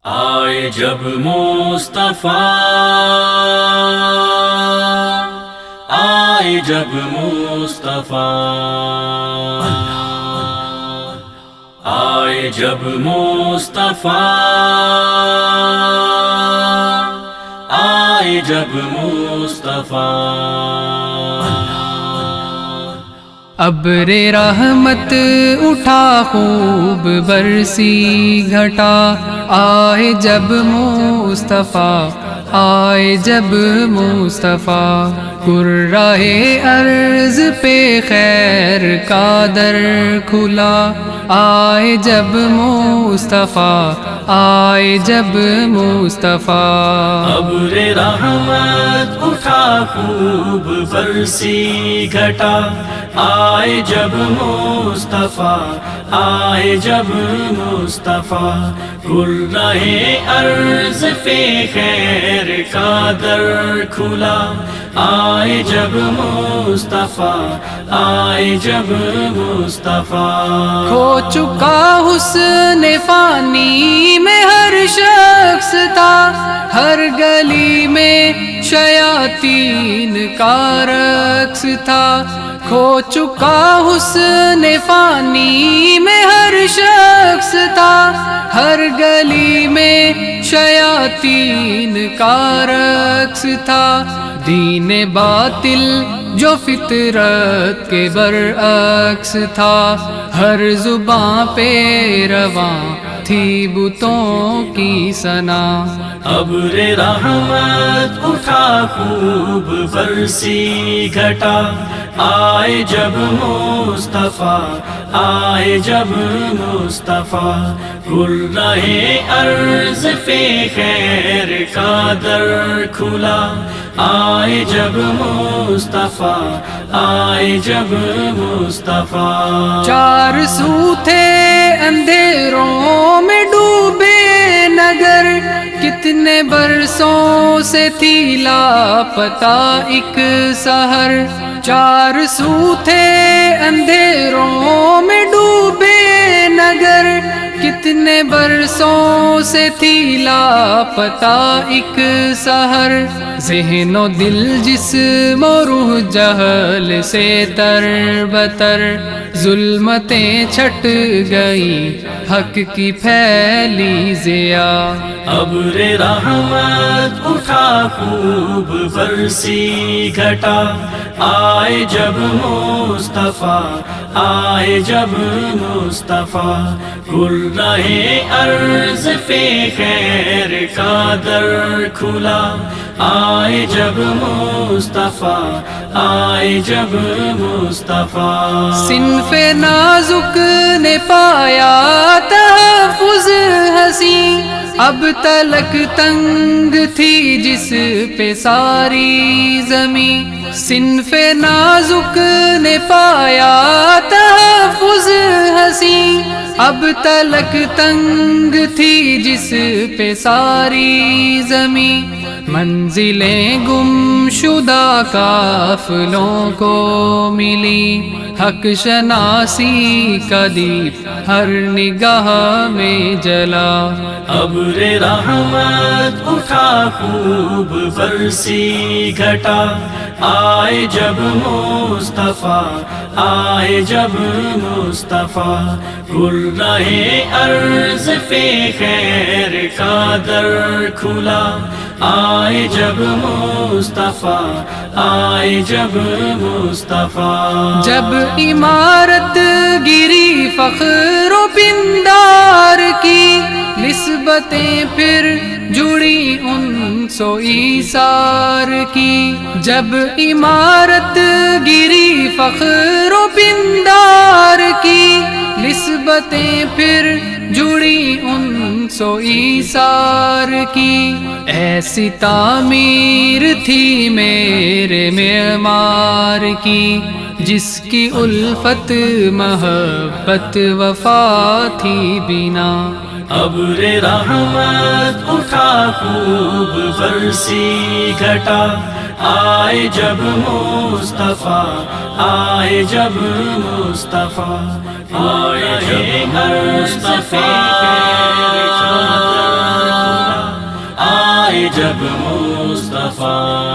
آئے جب مصطفیٰ، آئے جب مصطفیٰ، آئے جب مصطفیٰ، آئے جب مصطفیٰ۔ ابر رحمت اٹھا خوب برسی گھٹا، آئے جب مصطفیٰ، آئے جب مصطفیٰ۔ کرۂ ارض پہ خیر کا در کھلا، آئے جب مصطفیٰ، آئے جب مصطفیٰ۔ ابر رحمت اٹھا خوب برسی گھٹا، آئے جب مصطفیٰ، آئے جب مصطفیٰ۔ کرۂ ارض پہ خیر کا در کھلا، آئے جب مصطفیٰ، آئے جب مصطفیٰ۔ کھو چکا حسن فانی میں ہر شخص تھا، ہر گلی میں شیاطین کا رقص تھا۔ کھو چکا حسن فانی میں ہر شخص تھا، ہر گلی میں شیاطین کا رقص تھا۔ دین باطل جو فطرت کے برعکس تھا، ہر زباں پہ رواں تھی بتوں کی ثنا۔ ابر رحمت اٹھا خوب برسی گھٹا، آئے جب مصطفیٰ، آئے جب مصطفیٰ۔ کرۂ ارض پہ خیر کا در کھلا، آئے جب مصطفیٰ، آئے جب مصطفیٰ۔ چار سو تھے اندھیروں میں ڈوبے نگر، کتنے برسوں سے تھی لاپتہ ایک سحر۔ چار سو تھے اندھیروں میں ڈوبے نگر، کتنے برسوں سے تھی لاپتہ ایک سحر۔ ذہن و دل جسم و روح جہل سے تر بتر، ظلمتیں چھٹ گئی حق کی پھیلی ضیا۔ ابر رحمت اٹھا خوب برسی گھٹا، آئے جب مصطفیٰ، آئے جب مصطفیٰ۔ کرۂ ارض پہ خیر کا در کھلا، آئے جب مصطفیٰ، آئے جب مصطفیٰ۔ صنف نازک نے پایا تحفظ حسین، اب تلک تنگ تھی جس پہ ساری زمین۔ صنف نازک نے پایا تحفظ حسین، اب تلک تنگ تھی جس پہ ساری زمین۔ منزلیں گم شدہ قافلوں کو ملی، حق شناسی کا دیپ ہر نگاہ میں جلا۔ ابر رحمت اٹھا خوب برسی گھٹا، آئے جب مصطفیٰ، آئے جب مصطفیٰ۔ کرۂ ارض پہ خیر کا در کھلا، آئے جب مصطفیٰ، آئے جب مصطفیٰ۔ جب عمارت گری فخر و پندار کی، نسبتیں پھر جڑی انس و ایثار کی۔ جب عمارت گری فخر و پندار کی، نسبتیں پھر جڑی انس و ایثار کی۔ ایسی تعمیر تھی میرے معمار کی، جس کی الفت محبت وفا تھی بنا۔ ابر رحمت اٹھا خوب برسی گھٹا، آئے جب مصطفیٰ، آئے جب مصطفیٰ، آئے جب مصطفیٰ۔ جب مصطفیٰ